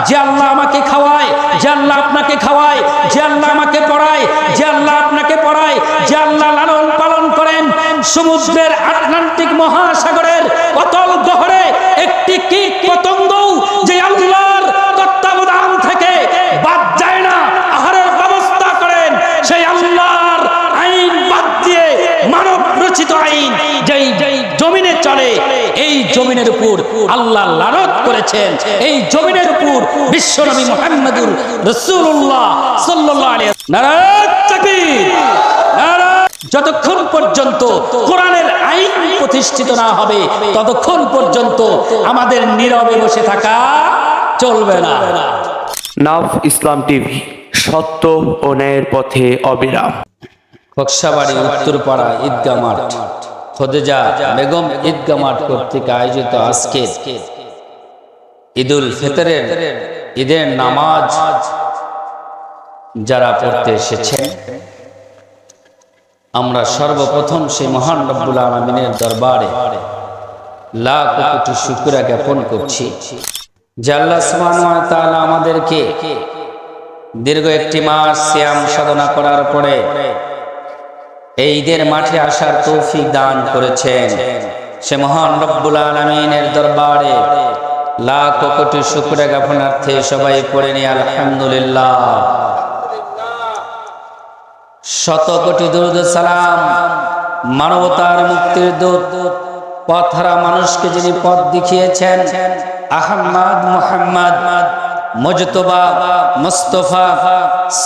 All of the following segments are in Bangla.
যে আল্লাহ আমাকে খাওয়ায়, যে আল্লাহ আপনাকে খাওয়ায়, যে আল্লাহ আমাকে পড়ায়, যে আল্লাহ আপনাকে পড়ায়, যে আল্লাহ লালন পালন করেন। সমুদ্রের আটলান্টিক মহাসাগরের অতল গহরে একটি কীট পতঙ্গও যে আল্লাহর তত্ত্বাবধান থেকে বাদ যায় না, আহারের ব্যবস্থা করেন। সেই আল্লাহর আইন বাদ দিয়ে মানব রচিত আইন যেই জমিনে চলে, এই জমিনের উপর আল্লাহ লানত করেছেন। এই জমিনের উপর বিশ্বনবী মুহাম্মদুর রাসূলুল্লাহ সাল্লাল্লাহু আলাইহি নারায়ে তাকবীর, যতক্ষণ পর্যন্ত কোরআনের আইন প্রতিষ্ঠিত না হবে ততক্ষণ পর্যন্ত আমাদের নীরবে বসে থাকা চলবে না। নাফ ইসলাম টিভি, সত্য ও ন্যায়ের পথে অবিরাম। কক্সাবাড়ি উত্তরপাড়া ঈদগাহ মাঠ, খোদেজা বেগম ঈদগাহ মাঠ কর্তৃক আয়োজিত আজকে ঈদুল ফিতরের ঈদের নামাজ যারা পড়তে এসেছেন, আমরা সর্বপ্রথম সেই মহান রব্বুল আলামিনের দরবারে লাখ কোটি শুকরিয়া জ্ঞাপন করছি যে আল্লাহ সুবহানাহু ওয়া তাআলা আমাদেরকে দীর্ঘ একটি মাস সিয়াম সাধনা করার পরে এই ঈদের মাঠে আসার তৌফিক দান করেছেন। সে মহান রব্বুল আলামিনের দরবারে লাখ কোটি শুকরিয়া জ্ঞাপনার্থে সবাই পড়ে নি আলহামদুলিল্লাহ। শত কোটি দরুদ সালাম মানবতার মুক্তির দূত, পথহারা মানুষকে যিনি পথ দেখিয়েছেন, আহমদ মুহাম্মদ মুজতবা মুস্তাফা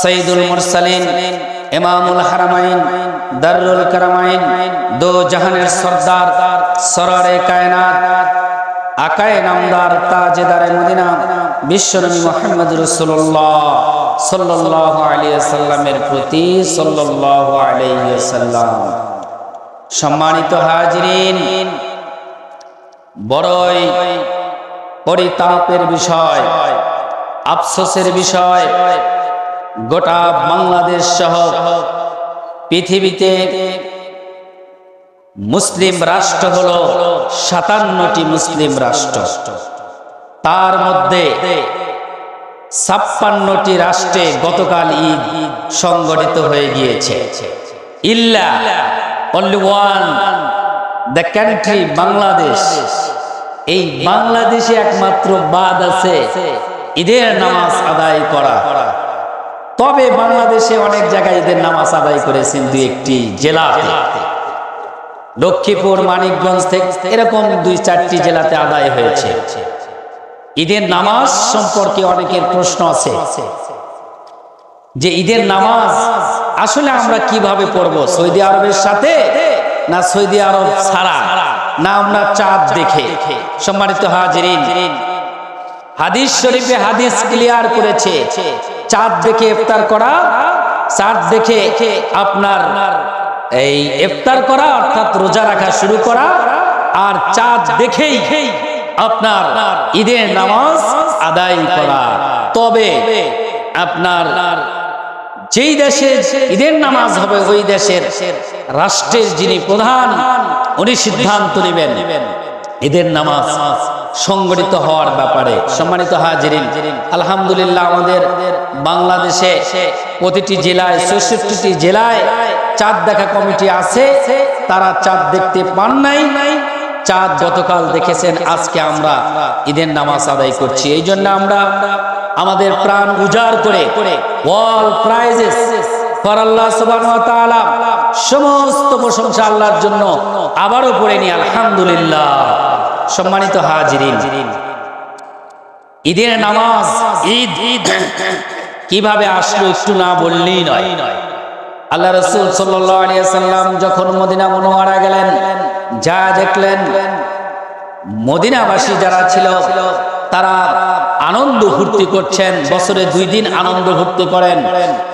সাইয়্যিদুল মুরসালিন ইমামুল হারামাইন দারুল কারামাইন, দো জাহানের সরদার সরারে কায়নাত আকায়ে নামদার তাজেদারে মদিনা বিশ্বনবী মুহাম্মদ রাসূলুল্লাহ সাল্লাল্লাহু আলাইহি ওয়াসাল্লামের প্রতি সাল্লাল্লাহু আলাইহি ওয়াসাল্লাম। সম্মানিত হাজিরিন, বড়ই পরিতাপের বিষয়, আফসোসের বিষয়, গোটা বাংলাদেশ সহ পৃথিবীতে মুসলিম রাষ্ট্র হলো 57টি মুসলিম রাষ্ট্র। তার মধ্যে 56টি রাষ্ট্রে গতকাল ঈদ সংগঠিত হয়ে গিয়েছে। ইল্লা only one the country Bangladesh. এই বাংলাদেশে একমাত্র বাদ আছে ঈদের নামাজ আদায় করা। তবে বাংলাদেশে অনেক জায়গায় ঈদের নামাজ আদায় করেছেন দুই একটি জেলাতে, লক্ষ্মীপুর, মানিকগঞ্জ থেকে এরকম 2-4টি জেলাতে আদায় হয়েছে। ঈদের নামাজ সম্পর্কে অনেকের প্রশ্ন আছে যে ঈদের নামাজ আসলে আমরা কিভাবে পড়ব, সৌদি আরবের সাথে না সৌদি আরব ছাড়া, না আমরা চাঁদ দেখে? সম্মানিত হাজিরিন, হাদিস শরীফে হাদিস ক্লিয়ার করেছে চাঁদ দেখে ইফতার করা, চাঁদ দেখে আপনার এই ইফতার করা অর্থাৎ রোজা রাখা শুরু করা, আর চাঁদ দেখেই আপনার ঈদের নামাজ আদায় করা। তবে আপনার যেই দেশে ঈদের নামাজ হবে ওই দেশের রাষ্ট্রের যিনি প্রধান উনি সিদ্ধান্ত নেবেন ঈদের নামাজ সংগঠিত হওয়ার ব্যাপারে। সম্মানিত হাজিরিন, আলহামদুলিল্লাহ আমাদের বাংলাদেশে প্রতিটি জেলায় 64টি জেলায় চাঁদ দেখা কমিটি আছে। তারা চাঁদ দেখতে পান নাই, চাঁদ গতকাল দেখেছেন। আজকে আমরা ঈদের নামাজ আদায় করছি। এই জন্য আমরা আমাদের প্রাণ উজাড় করে ওয়াল প্রাইজেস ফর আল্লাহ সুবহানাহু ওয়া তাআলা, সমস্ত প্রশংসা আল্লাহর জন্য, আবারও পড়ে নি আলহামদুলিল্লাহ। সম্মানিত হাজিরিন, ঈদের নামাজ ঈদ কিভাবে আসলো একটু না বললেই নয়। আল্লাহ রাসূল সাল্লাল্লাহু আলাইহি ওয়াসাল্লাম যখন মদিনা মুনাওয়ারা গেলেন, যা দেখলেন মদিনাবাসী যারা ছিল তারা আনন্দ ফুর্তি করছেন। বছরে 2 দিন আনন্দ ফুর্তি করেন।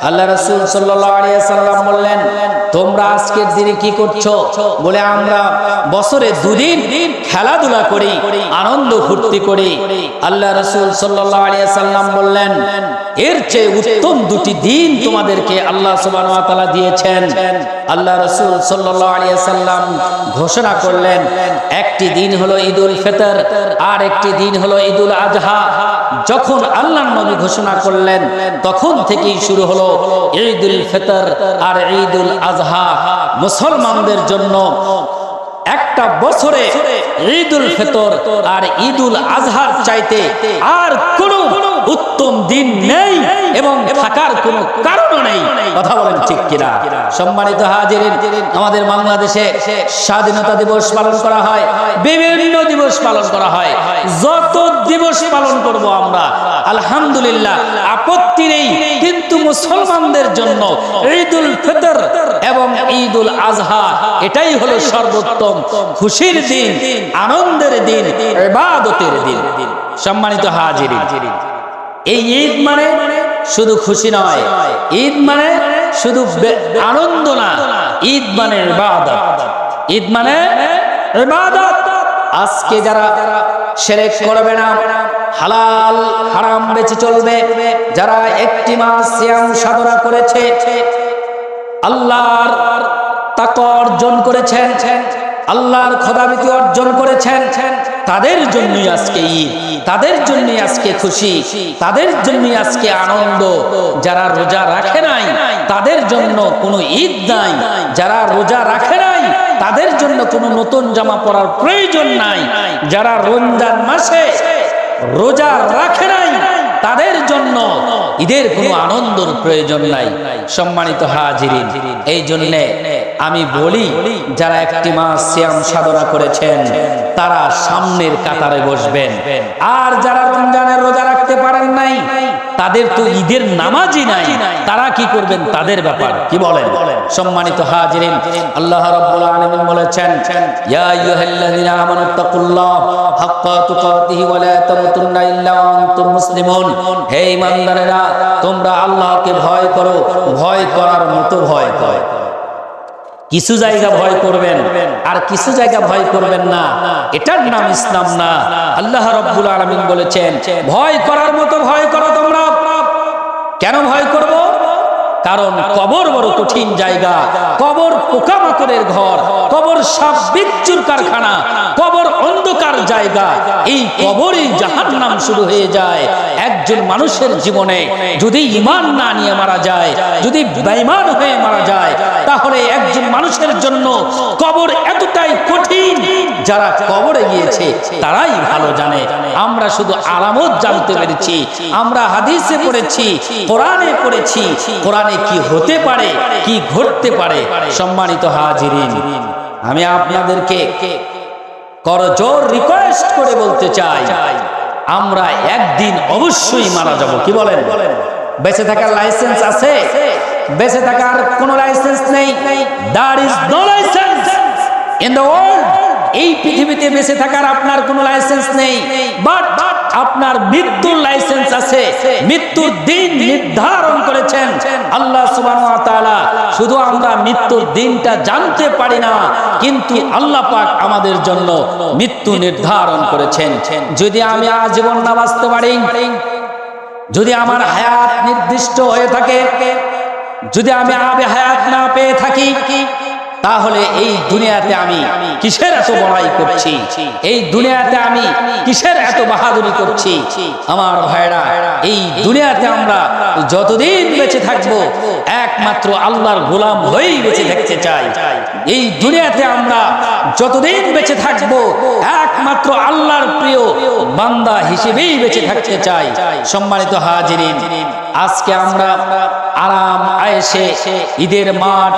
আল্লাহ রাসূল সাল্লাল্লাহু আলাইহি ওয়াসাল্লাম বললেন, তোমরা আজকের দিনে কি করছো? বলে, আমরা বছরে 2 দিন খেলাধুলা করি, আনন্দ ফুর্তি করি। আল্লাহ রাসূল সাল্লাল্লাহু আলাইহি ওয়াসাল্লাম বললেন, এর চেয়ে উত্তম 2টি দিন তোমাদেরকে আল্লাহ সুবহানাহু ওয়া তাআলা দিয়েছেন। আল্লাহ রাসূল সাল্লাল্লাহু আলাইহি ওয়াসাল্লাম ঘোষণা করলেন, একটি দিন হলো ঈদুল ফিতর, আর একটি দিন হলো ঈদুল আজহা। যখন আল্লাহ আল্লাহর নবী ঘোষণা করলেন, তখন থেকেই শুরু হলো ঈদুল ফিতর আর ঈদুল আজহা। মুসলমানদের জন্য একটা বছরে ঈদুল ফিতর আর ঈদুল আজহার চাইতে আর কোনো উত্তম দিন নেই এবং থাকার কোনো কারণও নেই। কথা বলেন ঠিক কিনা? সম্মানিত হাজিরিন, আমাদের বাংলাদেশে স্বাধীনতা দিবস পালন করা হয়, বিভিন্ন দিবস পালন করা হয়। যত দিবস পালন করব আমরা আলহামদুলিল্লাহ, আপত্তি নেই। কিন্তু মুসলমানদের জন্য ঈদুল ফিতর এবং ঈদুল আজহা এটাই হলো সর্বোত্তম খুশির দিন, আনন্দের দিন, ইবাদতের দিন। সম্মানিত হাজিরিন, এই ঈদ মানে শুধু খুশি নয়, ঈদ মানে শুধু আনন্দ না, ঈদ মানে ইবাদত। ঈদ মানে ইবাদত। আজকে যারা শিরক করবে না, হালাল হারাম বেঁচে চলবে, যারা একটি মাস সিয়াম সাধনা করেছে, আল্লাহর তাকওয়া অর্জন করেছেন, আল্লাহর খোদাভীতি অর্জন করেছেন, তাদের জন্যই আজকে ঈদ, তাদের জন্যই আজকে খুশি, তাদের জন্যই আজকে আনন্দ। যারা রোজা রাখে নাই তাদের জন্য কোনো ঈদ নাই, যারা রোজা রাখে নাই তাদের জন্য কোনো নতুন জামা পরার প্রয়োজন নাই, যারা রমজান মাসে রোজা রাখে নাই তাদের জন্য ঈদের কোনো আনন্দের প্রয়োজন নাই। সম্মানিত হাজিরিন, এই জন্যে আমি বলি, যারা একটি মাস সিয়াম সাধনা করেছেন তারা সামনের কাতারে বসবেন, আর যারা রমজানের রোজা রাখতে পারেন নাই তাদের তো ঈদের নামাজই নাই, তারা কি করবেন তাদের ব্যাপার কি বলেন? সম্মানিত হাজিরিন, আল্লাহ রাব্বুল আলামিন বলেছেন, ইয়া আইয়ুহাল্লাযীনা আমানুত্তাকুল্লাহ হাক্কা তুকাতিহি ওয়া লা তামুতুন্না ইল্লা ওয়া আনতুম মুসলিমুন। হে ঈমানদারেরা, তোমরা আল্লাহকে ভয় করো, ভয় করার মতো ভয় করো। কিছু জায়গা ভয় করবেন আর কিছু জায়গা ভয় করবেন না, এটার নাম ইসলাম না। আল্লাহ রাব্বুল আলামিন বলেছেন, ভয় করার মতো ভয় করো তোমরা। কেন ভয় করব? কারণ কবর বড় কঠিন জায়গা, কবর পোকামাকড়ের ঘর, কবর সাপ বিচ্ছুর কারখানা, কবর অন্ধকার জায়গা। এই কবরেই জাহান্নাম শুরু হয়ে যায়। একজন মানুষের জীবনে যদি ঈমান না নিয়ে মারা যায়, যদি বেঈমান হয়ে মারা যায়, তাহলে একজন মানুষের জন্য কবর এতটাই কঠিন। যারা কবরে গিয়েছে তারাই ভালো জানে। আমরা শুধু আলামত জানতে পেরেছি, আমরা হাদিসে পড়েছি, কোরআনে পড়েছি, কোরআনে কি হতে পারে, কি ঘটতে পারে। সম্মানিত হাজিরিন, আমি আপনাদেরকে করজোর রিকোয়েস্ট করে বলতে চাই, আমরা একদিন অবশ্যই মারা যাব। কি বলেন? বেঁচে থাকার লাইসেন্স আছে? বেঁচে থাকার কোনো লাইসেন্স নেই। There is no license in the world. এই পৃথিবীতে বেঁচে থাকার আপনার কোনো লাইসেন্স নেই, বাট আপনার মৃত্যুর লাইসেন্স আছে। মৃত্যুর দিন নির্ধারণ করেছেন আল্লাহ সুবহানাহু ওয়া তাআলা। শুধু আমরা মৃত্যুর দিনটা জানতে পারি না, কিন্তু আল্লাহ পাক আমাদের জন্য মৃত্যু নির্ধারণ করেছেন। যদি আমি আজীবন না বাঁচতে পারি, যদি আমার হায়াত নির্দিষ্ট হয়ে থাকে, যদি আমি আবে হায়াত না পেয়ে থাকি, তাহলে এই দুনিয়াতে আমি কিসের এত বড়াই করছি, এই দুনিয়াতে আমি কিসের এত বাহাদুরি করছি? আমার ভাইরা, এই দুনিয়াতে আমরা যতদিন বেঁচে থাকবো একমাত্র আল্লাহর গোলাম হয়েই বেঁচে থাকতে চাই। এই দুনিয়াতে আমরা যতদিন বেঁচে থাকবো একমাত্র আল্লাহর প্রিয় বান্দা হিসেবেই বেঁচে থাকতে চাই। সম্মানিত হাজিরিন, আজকে আমরা আরাম আয়েশে ঈদের মাঠ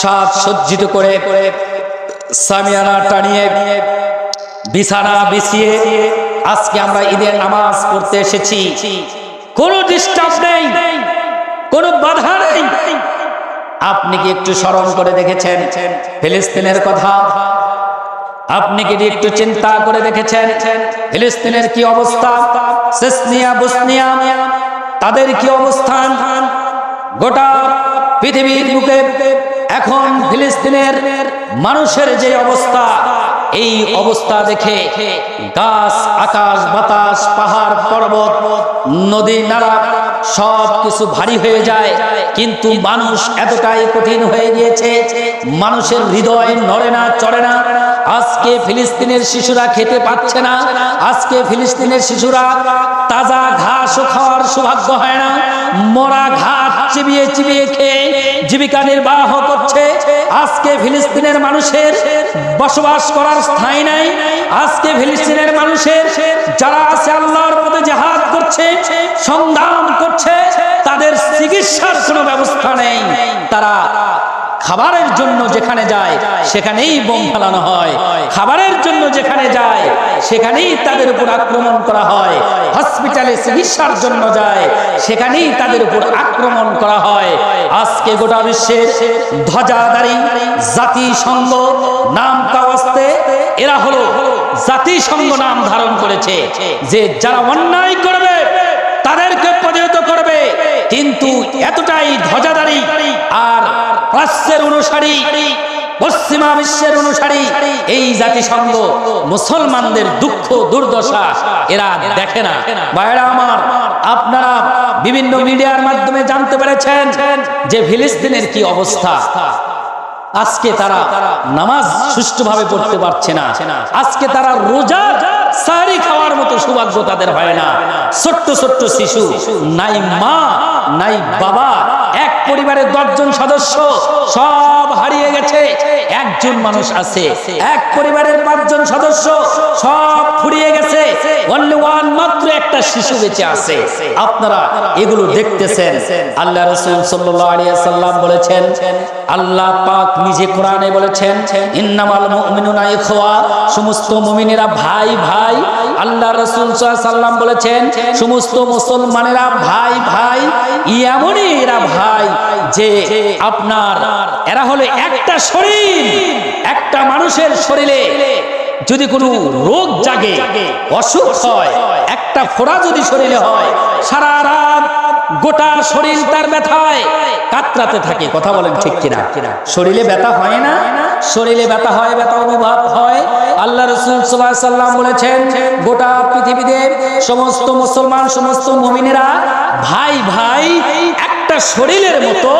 সাজ সজ্জিত করে, সামিয়ানা টানিয়ে, বিছানা বিছিয়ে আজকে আমরা ঈদের নামাজ পড়তে এসেছি। কোনো ডিস্টার্ব নেই, কোনো বাধা নেই। আপনি কি একটু স্মরণ করে দেখেছেন ফিলিস্তিনের কথা? আপনি কি একটু চিন্তা করে দেখেছেন ফিলিস্তিনের কি অবস্থা? চেচনিয়া, বসনিয়া, তাদের কি অবস্থান? গোটা পৃথিবীর বুকে এখন ফিলিস্তিনের মানুষের যে অবস্থা, এই অবস্থা দেখে গাছ, আকাশ, বাতাস, পাহাড়, পর্বত, নদী, নালা সব কিছু ভারী হয়ে যায়, কিন্তু মানুষ এতটাই কঠিন হয়ে গিয়েছে, মানুষের হৃদয় নড়ে না, চড়ে না। আজকে ফিলিস্তিনের শিশুরা খেতে পাচ্ছে না, আজকে ফিলিস্তিনের শিশুরা তাজা ঘাসও খাওয়ার সৌভাগ্য হয় না, মরা ঘাস চিবিয়ে চিবিয়ে খেয়ে জীবিকা নির্বাহ করছে। আজকে ফিলিস্তিনের মানুষের বসবাস করার স্থায়ী নাই। আজকে ফিলিস্তিনের মানুষের যারা আছে আল্লাহর পথে জিহাদ করছে, সংগ্রাম করছে, তাদের চিকিৎসার কোনো ব্যবস্থা নেই। তারা খাবারের জন্য যেখানে যায় সেখানেই বোম ফেলানো হয়, খাবারের জন্য যেখানে যায় সেখানেই তাদের উপর আক্রমণ করা হয়, হসপিটালে চিকিৎসার জন্য যায় সেখানেই তাদের উপর আক্রমণ করা হয়। আজকে গোটা বিশ্বের ধ্বজাধারী জাতিসংঘ নাম কাওয়াস্তে এরা হলো জাতিসংঘ নাম ধারণ করেছে, যে যারা অন্যায় করবে তাদেরকে প্রতিহত করবে। কিন্তু এতটাই ধ্বজাধারী আর প্রাচ্যের অনুসারী, পশ্চিমা বিশ্বের অনুসারী এই জাতিসংঘ মুসলমানদের দুঃখ দুর্দশা এরা দেখে না। ভাইরা আমার, আপনারা বিভিন্ন মিডিয়ার মাধ্যমে জানতে পেরেছেন যে ফিলিস্তিনের কি অবস্থা। আজকে তারা নামাজ সুষ্ঠুভাবে পড়তে পারছে না, আজকে তারা রোজা সাহরি খাওয়ার মতো সৌভাগ্য তাদের হয় না। ছোট্ট ছোট্ট শিশু, নাই মা নাই বাবা, এক পরিবারের 10 জন সদস্য সব হারিয়ে গেছে। একজন মানুষ আছে, এক পরিবারের 5 জন সদস্য সব ফুরিয়ে গেছে, অনলি ওয়ান মাত্র একটা শিশু বেঁচে আছে। আপনারা এগুলো দেখতেছেন। আল্লাহ রাসূল সাল্লাল্লাহু আলাইহি ওয়াসাল্লাম বলেছেন, আল্লাহ পাক নিজে কোরআনে বলেছেন, ইন্নামাল মুমিনুনা ইখওয়া, সমস্ত মুমিনেরা ভাই ভাই। আল্লাহ রাসূল সাল্লাল্লাহু আলাইহি ওয়াসাল্লাম বলেছেন, সমস্ত মুসলমানেরা ভাই ভাই। এমনই এরা ভাই যে আপনার এরা হলো একটা শরীর। একটা মানুষের শরীরে যদি কোনো রোগ জাগে, অসুখ হয়, একটা ফোঁড়া যদি শরীরে হয়, সারা রাত গোটা শরীর তার ব্যথায় কাতরাতে থাকে। কথা বলেন ঠিক কিনা? শরীরে ব্যথা হয় না? শরীরে ব্যথা হয়, ব্যথা অনুভব হয়। আল্লাহ রাসূল সাল্লাল্লাহু আলাইহি ওয়াসাল্লাম বলেছেন, গোটা পৃথিবীতে সমস্ত মুসলমান, সমস্ত মুমিনেরা ভাই ভাই, একটা শরীরের মতো।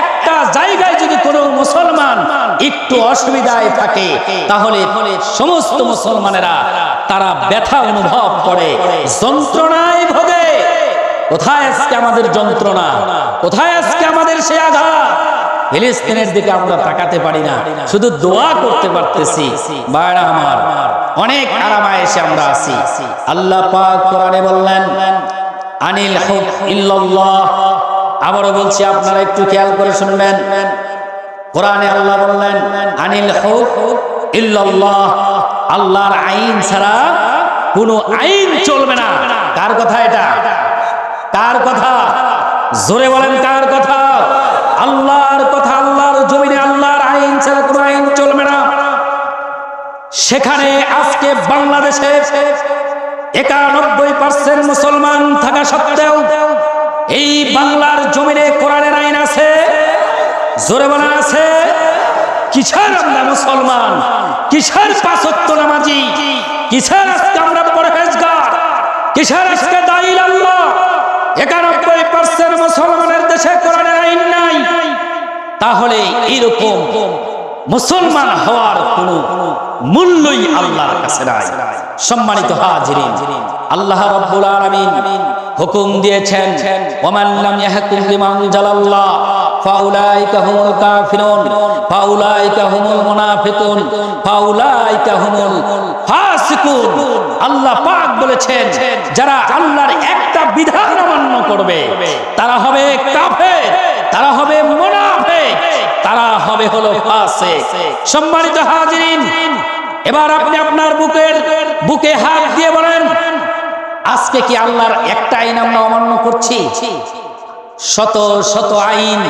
একটা জায়গায় যদি কোনো মুসলমান একটু অসুবিধায় থাকে, তাহলে সমস্ত মুসলমানেরা তারা ব্যথা অনুভব করে, যন্ত্রণায় ভোগে। কোথায় আজকে আমাদের যন্ত্রণা? কোথায় আজকে আমাদের সে আঘাত? ফিলিস্তিনের দিকে আমরা তাকাতে পারি না, শুধু দোয়া করতে পারতেছি। ভাইরা আমার, অনেক আরামায় এসে আমরা আছি। আল্লাহ পাক কোরআনে বললেন, আনিল হুক ইল্লাল্লাহ। আবারও বলছি, আপনারা একটু খেয়াল করে শুনবেন। কোরআনে আল্লাহ বললেন, আনিল হুক ইল্লাল্লাহ, আল্লাহর আইন ছাড়া কোনো আইন চলবে না। কার কথা এটা? কার কথা? জোরে বলেন, কার কথা? আল্লাহর কথা। আল্লাহর জমিনে আল্লাহর আইন ছাড়া কোনো আইন চলবে না। সেখানে আজকে বাংলাদেশে 91% মুসলমান থাকা সত্ত্বেও এই বাংলার জমিনে কোরআনের আইন আছে। জোরে বলেন, আছে। কিসের আমরা মুসলমান? কিসের 5 ওয়াক্ত নামাজি? কিসের আজকে আমরা পরহেজগার? কিসের আজকে দায়ী আল্লাহ? 91% মুসলমানের দেশে কোরআনের আইন নাই। তাহলে এরকম মুসলমান হওয়ার কোনো মূল্যই আল্লাহর কাছে নাই। সম্মানিত হাজিরিন, আল্লাহ রাব্বুল আলামিন হুকুম দিয়েছেন, ওয়ামান লাম ইয়াহকুম বিমা আনজালাল্লাহ ফাউলাইকা হুমুল কাফিরুন ফাউলাইকা হুমুল মুনাফিকুন ফাউলাইকা হুমুল ফাসিকুন। আল্লাহ পাক বলেছেন, যারা আল্লাহর একটা বিধান অমান্য করবে তারা হবে কাফের, তারা হবে মুনাফিক, তারা হবে হলো ফাসিক। সম্মানিত হাজিরিন, এবার আপনি আপনার বুকে হাত দিয়ে বলেন, আজকে কি আল্লাহর একটা আইন আমরা অমান্য করছি? শত শত আইন,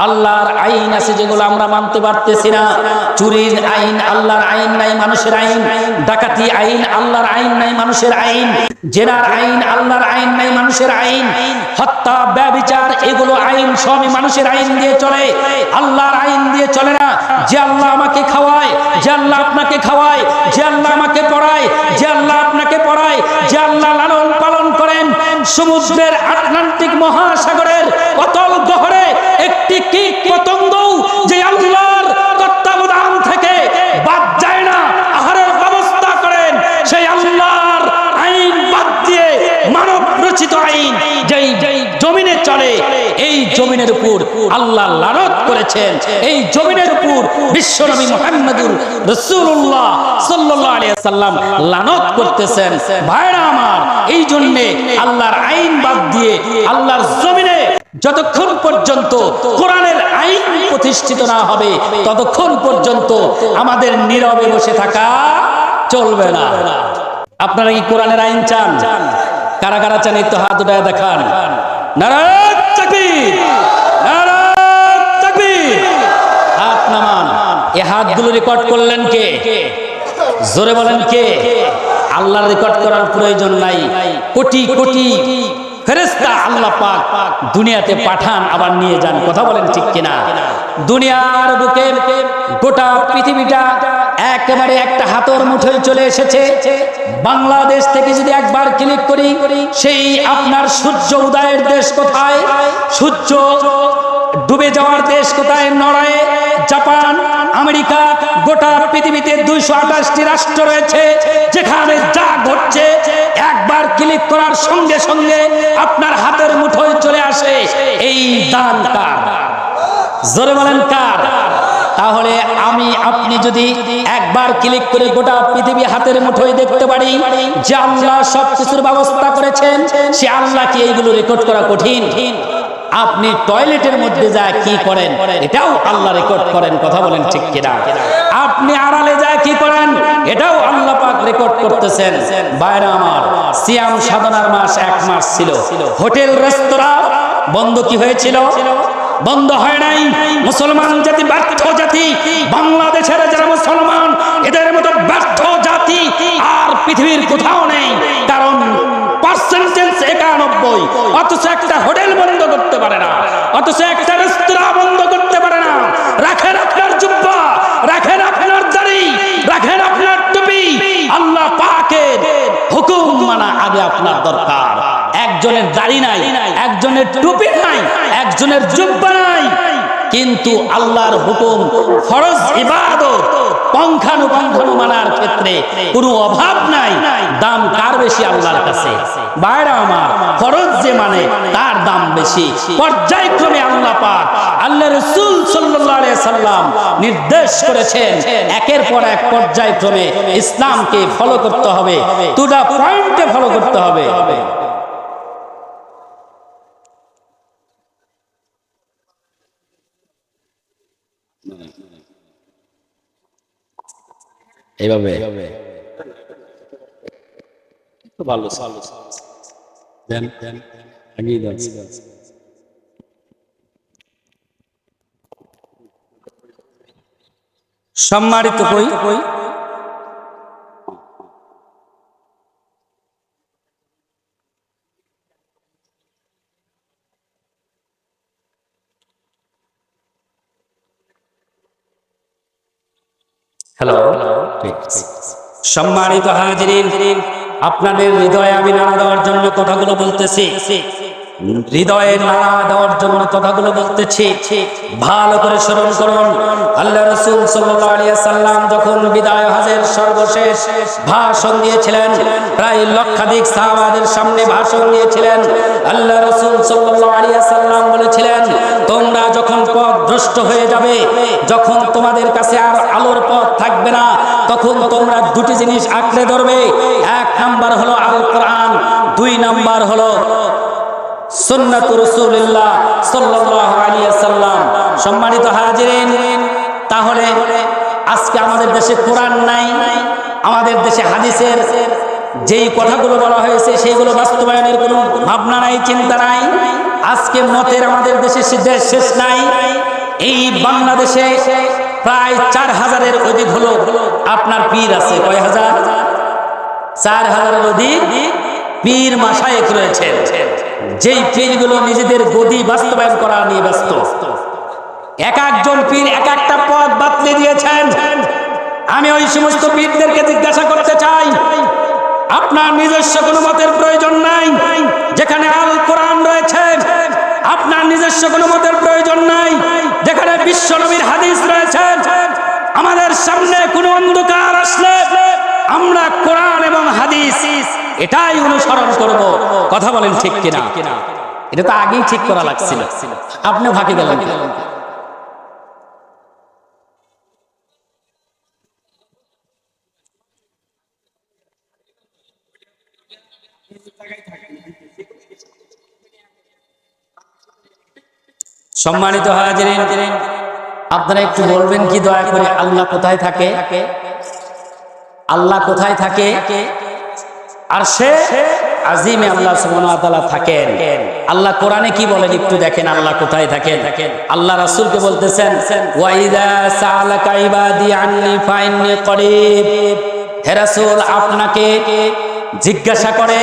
আল্লাহর আইন আছে যেগুলো আমরা মানতে পারতেছি না। চুরির আইন, আল্লাহর আইন নাই, মানুষের আইন। ডাকাতি আইন, আল্লাহর আইন নাই, মানুষের আইন। জেনার আইন, আল্লাহর আইন নাই, মানুষের আইন। হত্যা, ব্যভিচার, এগুলো আইন সবই মানুষের আইন দিয়ে চলে, আল্লাহর আইন দিয়ে চলে না। যে আল্লাহ আমাকে খাওয়ায়, যে আল্লাহ আপনাকে খাওয়ায়, যে আল্লাহ আমাকে পড়ায়, যে আল্লাহ আপনাকে পড়ায়, যে আল্লাহ লালন পালন করেন, সমুদ্রের আটলান্টিক মহাসাগরের অতল গহরে একটি কীট পতঙ্গ যে আল্লাহর তত্ত্বাবধান থেকে বাদ যায় না, আহারের ব্যবস্থা করেন, সেই আল্লাহর আইন বাদ দিয়ে মানব রচিত আইন যেই জমিনে চলে, এই জমিনের উপর আল্লাহ লানত করেছেন। এই জমিনের উপর বিশ্বনবী মুহাম্মদুর রাসূলুল্লাহ সাল্লাল্লাহু আলাইহি ওয়াসাল্লাম লানত করতেছেন। ভাইরা আমার, এই জন্য আল্লাহর আইন বাদ দিয়ে আল্লাহর জমিনে যতক্ষণ পর্যন্ত কোরআনের আইন প্রতিষ্ঠিত না হবে ততক্ষণ পর্যন্ত আমাদের নীরবে বসে থাকা চলবে না। আপনারা কি কোরআনের আইন চান? কারা কারা চান একটু হাত উঠায় দেখান। নারায়ে তাকবীর, নারায়ে তাকবীর। হাত নামান। এই হাতগুলো রেকর্ড করলেন কে? জোরে বলেন কে? আল্লাহ রেকর্ড করার প্রয়োজন নাই। কোটি কোটি ফেরেশতা আল্লাহ পাক দুনিয়াতে পাঠান, আবার নিয়ে যান। কথা বলেন ঠিক কিনা? দুনিয়ার বুকে গোটা পৃথিবীটা একেবারে একটা হাতের মুঠোয় চলে এসেছে। বাংলাদেশ থেকে যদি একবার ক্লিক করি, সেই আপনার সূর্য উদয়ের দেশ কোথায়, সূর্য ডুবে যাওয়ার দেশ কোথায়? নরওয়ে, জাপান, আমেরিকা, গোটা পৃথিবীতে 228টি রাষ্ট্র রয়েছে যেখানে যা ঘটছে একবার ক্লিক করার সঙ্গে সঙ্গে আপনার হাতের মুঠোয় চলে আসে। এই দান কার? জোরে বলেন কার? তাহলে আমি আপনি যদি একবার ক্লিক করে গোটা পৃথিবী হাতের মুঠোয় দেখতে পারি যে আল্লাহ সবকিছুর ব্যবস্থা করেছেন, সে আল্লাহ কি এইগুলো রেকর্ড করা কঠিন? আপনি টয়লেটের মধ্যে যায় কি করেন, এটাও আল্লাহ রেকর্ড করেন। কথা বলেন ঠিক কিনা? আপনি আড়ালে যায় কি করেন, এটাও আল্লাহ পাক রেকর্ড করতেছেন। ভাইরা আমার, সিয়াম সাধনার মাস 1 মাস ছিল। হোটেল রেস্তোরাঁ বন্ধ কি হয়েছিল? বন্ধ হয় নাই। মুসলমান জাতি ব্যর্থ জাতি। বাংলাদেশের যারা মুসলমান, এদের মতো ব্যর্থ জাতি আর পৃথিবীর কোথাও নেই। কারণ পার্সেন্টেজ 91, অথচ একটা হোটেল বন্ধ করতে পারে না, অথচ একটা রেস্তোরাঁ বন্ধ করতে পারে না। রাখেন আপনার জুব্বা, রাখেন আপনার দাড়ি, রাখেন আপনার টুপি। আল্লাহ পাকের হুকুম মানা আগে আপনার দরকার। একজনের দাড়ি নাই, একজনের টুপি নাই, একজনের জুব্বা নাই, কিন্তু আল্লাহর হুকুম ফরজ ইবাদত পঙ্খানুপুঙ্খানু মানার ক্ষেত্রে কোনো অভাব নাই। দাম কার বেশি? আল্লাহর কাছে। ভাইরা আমার, ফরজ যে মানে তার দাম বেশি। পর্যায়ক্রমে আল্লাহ পাক, আল্লাহ রাসূল সাল্লাল্লাহু আলাইহি সাল্লাম নির্দেশ করেছেন একের পর এক পর্যায়ক্রমে ইসলামকে ফলো করতে হবে, দুটা পয়েন্টে ফলো করতে হবে। এইভাবে ভালো দেন আগিয়ে দেন। সম্মানিত কই হ্যালো, সম্মানিত হাজিরিন, আপনাদের হৃদয়ে আমি নাড়া দেওয়ার জন্য কথাগুলো বলতেছি, হৃদয়ে নাড়া দেওয়ার জন্য কথাগুলো বলতেছি। ভালো করে স্মরণ করুন। আল্লাহ রাসূল সাল্লাল্লাহু আলাইহি সাল্লাম যখন বিদায় হজের সর্বশেষ ভাষণ দিয়েছিলেন, প্রায় লক্ষাধিক সাহাবাদের সামনে ভাষণ দিয়েছিলেন। আল্লাহ রাসূল সাল্লাল্লাহু আলাইহি সাল্লাম বলেছিলেন, তোমরা যখন পথভ্রষ্ট হয়ে যাবে, যখন তোমাদের কাছে আর আলোর পথ থাকবে না, তখন তোমরা দুটি জিনিস আঁকড়ে ধরবে। 1 নাম্বার হলো আল কোরআন, 2 নাম্বার হলো সুন্নাত রাসূলুল্লাহ সাল্লাল্লাহু আলাইহি সাল্লাম। সম্মানিত হাজিরিন, তাহলে আজকে আমাদের দেশে কোরআন নাই, আমাদের দেশে হাদিসের যেই কথাগুলো বলা হয়েছে সেইগুলো বাস্তবায়নের কোনো ভাবনা নাই, চিন্তা নাই। আজকে মতের আমাদের দেশে শেষ নাই। এই বাংলাদেশে প্রায় 4000-এর অধিক হলো আপনার পীর আছে। কয় হাজার? 4000-এর অধিক পীর মাশায়েখ রয়েছে, যেই পীরগুলো নিজেদের গদি বাস্তবায়ন করা নিয়ে ব্যস্ত। এক একজন পীর এক একটা পথ বাতলে দিয়েছেন। আমি ওই সমস্ত পীরদেরকে জিজ্ঞাসা করতে চাই, আপনার নিজস্ব কোনো মতের প্রয়োজন নাই, যেখানে আল কোরআন রয়েছে। আপনার নিজস্ব কোনো মতের প্রয়োজন নাই, যেখানে বিশ্ব নবীর হাদিস রয়েছে। আমাদের সামনে কোনো অন্ধকার আসলে আমরা কোরআন এবং হাদিস এটাই অনুসরণ করব। কথা বলেন ঠিক কিনা? এটা তো আগেই ঠিক করা লাগছিল, আপনি ফাঁকি গেলেন। সম্মানিত হাজিরিন, আপনারা একটু বলবেন কি দয়া করে, আল্লাহ কোথায় থাকে? আল্লাহ কোথায় থাকে? আরশে আজিমে আল্লাহ সুবহানাহু ওয়া তাআলা থাকেন। আল্লাহ কোরআনে কি বলেন একটু দেখেন, আল্লাহ কোথায় থাকেন। আল্লাহ রাসূলকে বলতেছেন, ওয়া ইযা সাআলাকা ইবাদি আন্নী ফাইন্নী করিব। হে রাসূল, আপনাকে জিজ্ঞাসা করে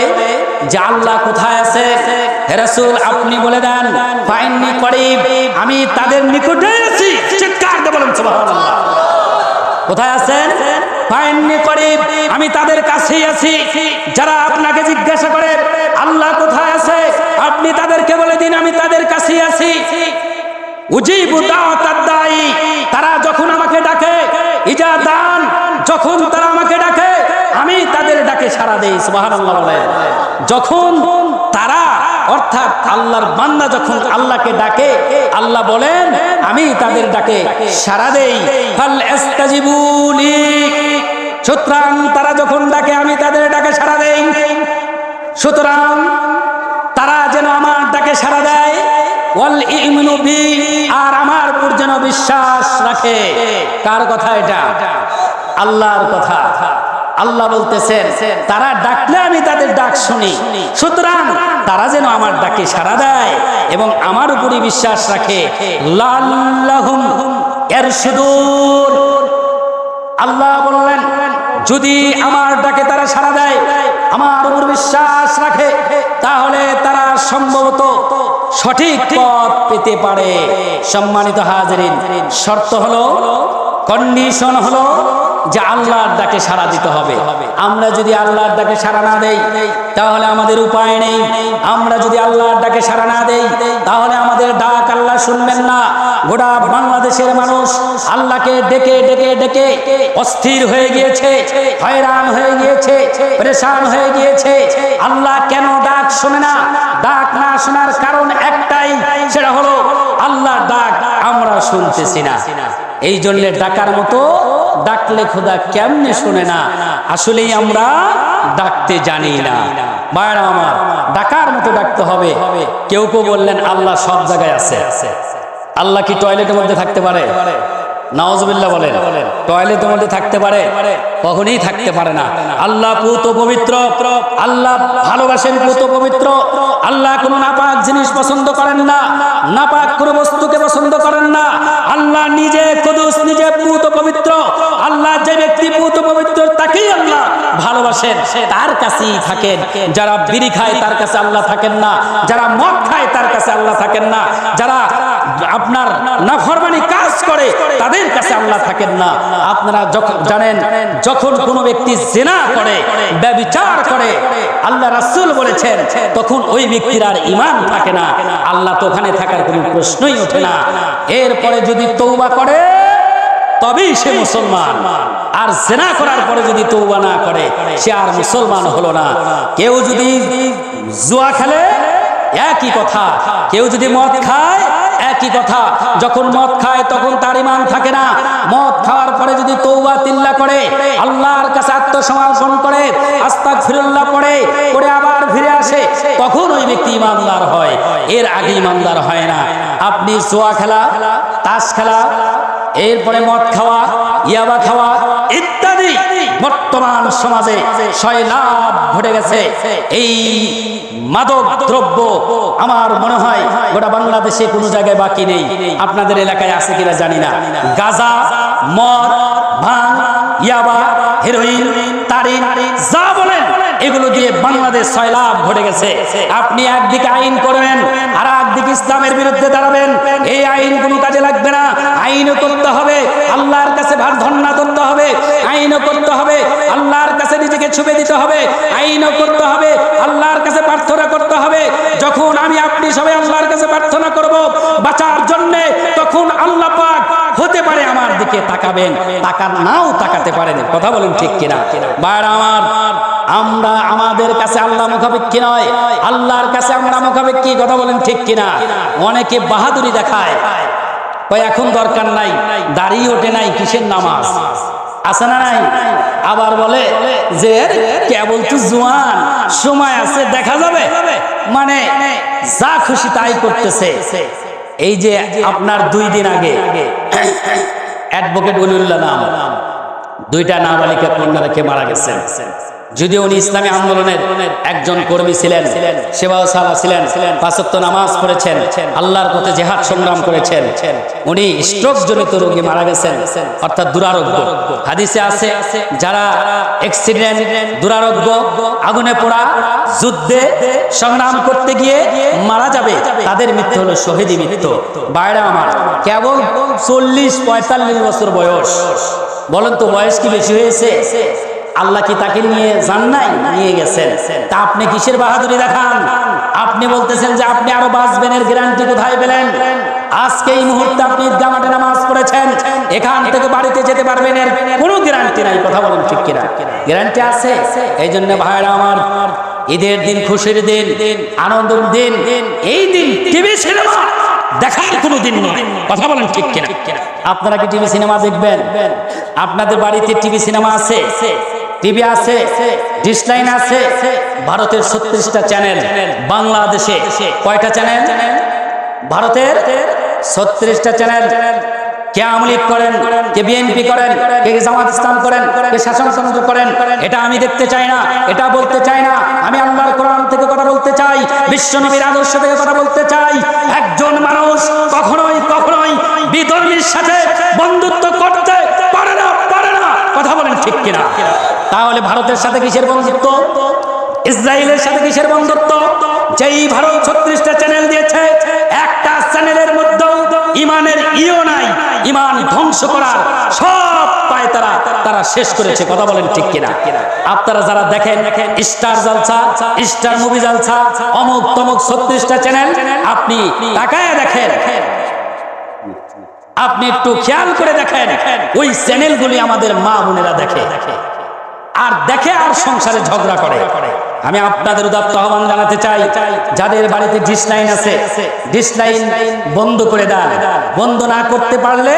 যে আল্লাহ কোথায় আছে, হে রাসূল আপনি বলে দেন ফাইন্নী করিব, আমি তাদের নিকটে আছি। চিৎকার দিয়ে বলেন সুবহানাল্লাহ। কোথায় আছেন? ফাইন্নী করিব, আমি তাদের কাছেই আছি। যারা আপনাকে জিজ্ঞাসা করে আল্লাহ কোথায় আছে, আপনি তাদেরকে বলে দিন আমি তাদের কাছেই আছি। উজিবু দাওয়াতাদ দাঈ, তারা যখন আমাকে ডাকে, ইজা দান, যখন তারা আমাকে ডাকে আমি তাদের ডাকে সাড়া দেই। সুবহানাল্লাহ বলেন। যখন তারা অর্থাৎ আল্লাহর বান্দা যখন আল্লাহকে ডাকে, আল্লাহ বলেন আমি তাদের ডাকে সাড়া দেই। ফাল ইস্তাজিবু লি, সুতরাং তারা যখন ডাকে আমি তাদের ডাকে সাড়া দেই। সুতরাং তারা যেন আমার ডাকে সাড়া দেয়। ওয়াল ইমিনু বি, আর আমার উপর যেন বিশ্বাস রাখে। কার কথা এটা? আল্লাহর কথা। আল্লাহ বলতেছেন তারা ডাকলে আমি তাদের ডাক শুনি, সুতরাং তারা যেন আমার ডাকে সাড়া দেয় এবং আমার উপরই বিশ্বাস রাখে। লাল্লাহুম ইয়ারশুদুন, আল্লাহ বললেন যদি আমার ডাকে তারা সাড়া দেয়, আমার উপর বিশ্বাস রাখে, তাহলে তারা সম্ভবত সঠিক পথ পেতে পারে। সম্মানিত হাজিরিন, শর্ত হলো, কন্ডিশন হলো যে আল্লাহর ডাকে সাড়া দিতে হবে। আমরা যদি আল্লাহর ডাকে সাড়া না দেই তাহলে আমাদের উপায় নেই। আমরা যদি আল্লাহর ডাকে সাড়া না দেই তাহলে আমাদের ডাক আল্লাহ শুনবেন না। গোটা বাংলাদেশের মানুষ আল্লাহকে ডেকে ডেকে ডেকে অস্থির হয়ে গিয়েছে, হয়রান হয়ে গিয়েছে, পরেশান হয়ে গিয়েছে। আল্লাহ কেন ডাক শোনে না? ডাক না শোনার কারণ একটাই, সেটা হলো আল্লাহর ডাক আমরা শুনতেছি না। এই জন্য ডাকার মতো ডাকলে খোদা কেমনে শোনে না? আসলেই আমরা ডাকতে জানি না। ভাইরা আমার, ডাকার মতো ডাকতে হবে। কেউ কেউ বললেন আল্লাহ সব জায়গায় আছে। আল্লাহ কি টয়লেটের মধ্যে থাকতে পারে? নাউজুবিল্লাহ বলেন। টয়লেটের মধ্যে থাকতে পারে? কখনোই থাকতে পারে না। আল্লাহ পুত পবিত্র, আল্লাহ ভালোবাসেন পুত পবিত্র। আল্লাহ কোনো নাপাক জিনিস পছন্দ করেন না, নাপাক কোনো বস্তুকে পছন্দ করেন না। আল্লাহ নিজে কুদুস, নিজে পুত পবিত্র। আল্লাহ যে ব্যক্তি পুত পবিত্র তাকেই আল্লাহ ভালোবাসেন, তার কাছেই থাকেন। যারা বিড়ি খায় তার কাছে আল্লাহ থাকেন না, যারা মদ খায় তার কাছে আল্লাহ থাকেন না, যারা আপনার নাফরমানি কাজ করে তাদের কাছে আল্লাহ থাকেন না। আপনারা যখন জানেন, যখন কোনো ব্যক্তি জিনা করে, ব্যভিচার করে, আল্লাহ রাসূল বলেছেন তখন ওই ব্যক্তির আর ঈমান থাকে না। আল্লাহ তো ওখানে থাকার কোনো প্রশ্নই ওঠে না। এরপরে যদি তওবা করে তবেই সে মুসলমান। আর জিনা করার পরে যদি তওবা না করে সে আর মুসলমান হলো না। কেউ যদি জুয়া খেলে একই কথা, কেউ যদি মদ খায় একই কথা। যখন মদ খায় তখন তার ঈমান থাকে না। মদ খাওয়ার পরে যদি তওবা তিল্লা করে, আল্লাহর কাছে আত্মসমর্পণ করে, আস্তাগফিরুল্লাহ পড়ে আবার ফিরে আসে, তখন ওই ব্যক্তি ঈমানদার হয়। এর আগে ঈমানদার হয় না। আপনি জুয়া খেলা, তাস খেলা, এরপরে মদ খাওয়া, ইয়াবা খাওয়া ইত্যাদি বর্তমান সমাজে সয়লাব ঘটে গেছে। এই মাদক দ্রব্য আমার মনে হয় গোটা বাংলাদেশে কোনো জায়গায় বাকি নেই। আপনাদের এলাকায় আছে কিনা জানি না। গাঁজা, মদ, ভাঙ, ইয়াবা, হেরোইন, তারিন, যা বলেন এগুলো দিয়ে বাংলাদেশ সয়লাব ঘটে গেছে। আপনি একদিকে আইন করবেন আর একদিকে ইসলামের বিরুদ্ধে দাঁড়াবেন। এই আইন কোনো কাজে লাগবে না। আইনও করতে হবে, আল্লাহর কাছে ভার ধন্না করতে হবে, আইনও করতে হবে, আল্লাহর কাছে নিজেকে দিকে ছুপে দিতে হবে, আইনও করতে হবে, আল্লাহর কাছে প্রার্থনা করতে হবে। যখন আমি আপনি সবাই আল্লাহর কাছে প্রার্থনা করব বাঁচার জন্য, তখন আল্লাহ পাক হতে পারে আমার দিকে তাকাবেন, নাও তাকাতে পারেন। কথা বলেন ঠিক কিনা? ভাইরা আমার, আমরা আমাদের কাছে আল্লাহ মুখাপেক্ষী নয়, আল্লাহর কাছে আমরা মুখাপেক্ষী। কথা বলেন ঠিক কিনা? অনেকে বাহাদুরি দেখায়, কয় এখন দরকার নাই, দাঁড়িয়ে ওঠে নাই, কিসের নামাজ আছে না নাই? আবার বলে যে কেবল তো জোয়ান, সময় আছে, দেখা যাবে, মানে যা খুশি তাই করতেছে। এই যে আপনার 2 দিন আগে অ্যাডভোকেট ওলিউল্লাহ নাম 2টা নাবালিকা কন্যা রেখে মারা গেছেন। যদিও উনি ইসলামী আন্দোলনের একজন কর্মী ছিলেন, সেবা ও সালা ছিলেন, 5 ওয়াক্ত নামাজ পড়েছেন, আল্লাহর পথে জিহাদ সংগ্রাম করেছেন। উনি স্ট্রোক জনিত রোগে মারা গেছেন, অর্থাৎ দুরারোগ্য। হাদিসে আছে যারা অ্যাক্সিডেন্ট, দুরারোগ্য, আগুনে পোড়া, যুদ্ধে সংগ্রাম করতে গিয়ে মারা যাবে, তাদের মৃত্যু হলো শহীদি মৃত্যু। বাইরে আমার কেবল 40-45 বছর বয়স। বলেন তো বয়স কি বেশি হয়েছে? আল্লাহ কি তাকে নিয়ে যান নাই? নিয়ে গেছেন। তা আপনি কিসের বাহাদুরি দেখান? আপনি বলতেছেন যে আপনি আরো বাঁচবেন, এর গ্যারান্টি কোথায় পেলেন? আজকে এই মুহূর্তে আপনি ঈদগাহ মাঠে নামাজ পড়েছেন, এখান থেকে বাড়িতে যেতে পারবেন, এর কোনো গ্যারান্টি নাই। কথা বলেন ঠিক কিনা? গ্যারান্টি আছে? এই জন্য ভাইরা আমার, ঈদের দিন, খুশির দিন, আনন্দের দিন, এই দিন টিভি সিনেমা দেখার কোনো দিন নয়। কথা বলেন ঠিক কিনা? আপনারা কি টিভি সিনেমা দেখবেন? আপনাদের বাড়িতে টিভি সিনেমা আছে? টিভি আছে, ডিশ লাইন আছে। ভারতের 36টা চ্যানেল, বাংলাদেশে কয়টা চ্যানেল? ভারতের 36টা চ্যানেল। কে আওয়ামী লীগ করেন, কে বিএনপি করেন, কে জামাত ইসলাম করেন, কে শাসনতন্ত্র করেন, এটা আমি দেখতে চাই না, এটা বলতে চাই না। আমি আল্লাহর কোরআন থেকে কথা বলতে চাই, বিশ্বনবীর আদর্শ থেকে কথা বলতে চাই। একজন মানুষ কখনোই বিধর্মীর সাথে বন্ধুত্ব করতে পারে না। কথা বলেন ঠিক কিনা? তাহলে ভারতের সাথে কিসের বন্ধুত্ব? ইসরায়েলের সাথে কিসের বন্ধুত্ব? যেই ভারত 36টা চ্যানেল দিয়েছে, একটা চ্যানেলের মধ্যে ইমানের ইও নাই, ইমান ধ্বংস করার সব পায় তারা শেষ করেছে। কথা বলেন ঠিক কিনা? আপনারা যারা দেখেন স্টার জলসা, স্টার মুভি জলসা, অমুক তমুক 36টা চ্যানেল, আপনি তাকায় দেখেন, আপনি একটু খেয়াল করে দেখেন, ওই চ্যানেলগুলি আমাদের মা বোনেরা দেখে, আর সংসারে ঝগড়া করে। আমি আপনাদের উদাত্ত আহ্বান জানাতে চাই, যাদের বাড়িতে ডিশ লাইন আছে, ডিশ লাইন বন্ধ করে দেন। বন্ধ না করতে পারলে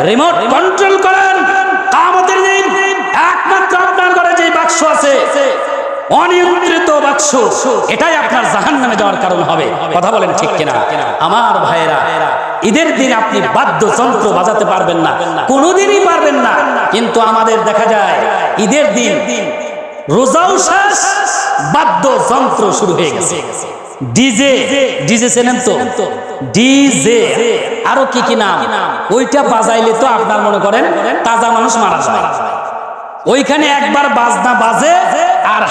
রিমোট কন্ট্রোল করেন। কিয়ামতের দিন একমাত্র আপনার ঘরে যে বাক্স আছে, অনিয়ন্ত্রিত বাক্স, এটাই আপনার জাহান্নামে যাওয়ার কারণ হবে। কথা বলেন ঠিক কিনা? আমার ভাইয়েরা, ঈদের দিন আপনি বাদ্যযন্ত্র বাজাতে পারবেন না, কোনোদিনই পারবেন না। কিন্তু আমাদের দেখা যায় ঈদের দিন রোজাও শেষ, বাদ্যযন্ত্র শুরু হয়ে গেছে। ডিজে চেনেন তো? ডিজে আরো কি নাম, ওইটা বাজাইলে তো আপনার মনে করেন তাজা মানুষ মারা যায়। ওইখানে একবার বাজনা বাজে আর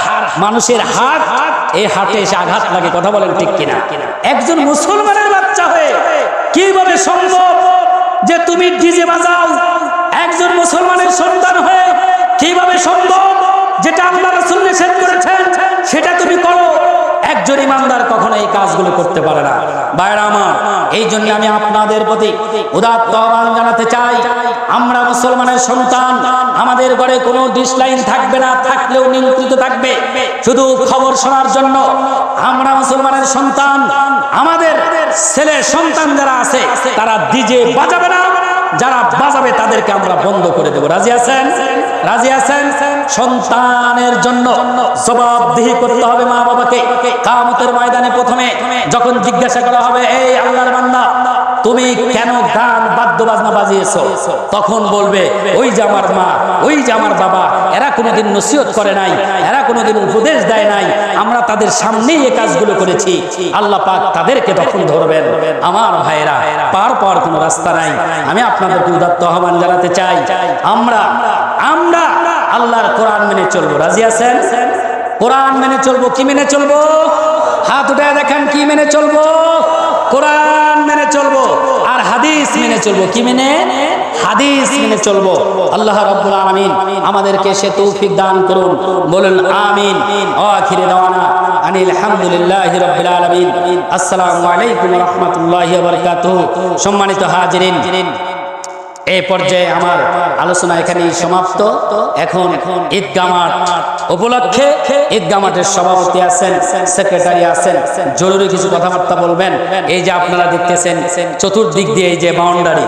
মানুষের হাট, এই হাটে এসে আঘাত লাগে। কথা বলেন ঠিক কিনা? একজন মুসলমানের বাচ্চা হয়ে কিভাবে সম্ভব যে তুমি ডিজে বাজাও? একজন মুসলমানের সন্তান হয়ে কিভাবে সম্ভব যেটা আল্লাহ রাসূল নিষেধ করেছেন সেটা তুমি করো? একজন ইমানদার কখনো এই কাজগুলো করতে পারে না। ভাইরা আমার, এই জন্য আমি আপনাদের প্রতি উদাত্ত আহ্বান জানাতে চাই, আমরা মুসলমানের সন্তান, আমাদের ঘরে কোনো ডিশ লাইন থাকবে না, থাকলেও নিয়ন্ত্রিত থাকবে শুধু খবর শোনার জন্য। আমরা মুসলমানের সন্তান, আমাদের ছেলে সন্তান যারা আছে তারা ডিজে বাজাবে না, যারা বাজাবে তাদেরকে আমরা বন্ধ করে দেব। রাজি আছেন? রাজি আছেন? সন্তানের জন্য জবাবদিহি করতে হবে মা বাবাকে। কিয়ামতের ময়দানে প্রথমে যখন জিজ্ঞাসা করা হবে, এই আল্লাহর বান্দা, তুমি কেন গান বাদ্য বাজনা বাজিয়েছো? তখন বলবে, ওই যে আমার মা, ওই যে আমার বাবা, এরা কোনোদিন নসিহত করে নাই, এরা কোনোদিন উপদেশ দেয় নাই, আমরা তাদের সামনেই এই কাজগুলো করেছি। আল্লাহ পাক তাদেরকে তখন ধরবেন। আমার ভাইয়েরা, পার পাওয়ার কোনো রাস্তা নাই। আমি আপনাদেরকে উদাত্ত আহ্বান জানাতে চাই, আমরা আল্লাহর কোরআন মেনে চলবো। রাজি আছেন? কোরআন মেনে চলবো। কি মেনে চলবো? হাত উঠায় দেখেন, কি মেনে চলবো? কোরআন মেনে চলবো আর হাদিস মেনে চলবো। কি মেনে? হাদিস মেনে চলবো। আল্লাহ রাব্বুল আলামিন আমাদেরকে সে তৌফিক দান করুন, বলুন আমিন। আখিরে দাওয়ানা আনিল হামদুলিল্লাহি রাব্বিল আলামিন। আসসালামু আলাইকুম ওয়া রাহমাতুল্লাহি ওয়া বারাকাতুহু। সম্মানিত হাজিরিন, এই পর্যায়ে আমার আলোচনা এখানেই সমাপ্ত। এখন ঈদগাহ মাঠ উপলক্ষে ঈদগাহ মাঠের সভাপতি আছেন, সেক্রেটারি আছেন, জরুরি কিছু কথাবার্তা বলবেন। এই যে আপনারা দেখতেছেন চতুর্দিক দিয়ে এই যে বাউন্ডারি,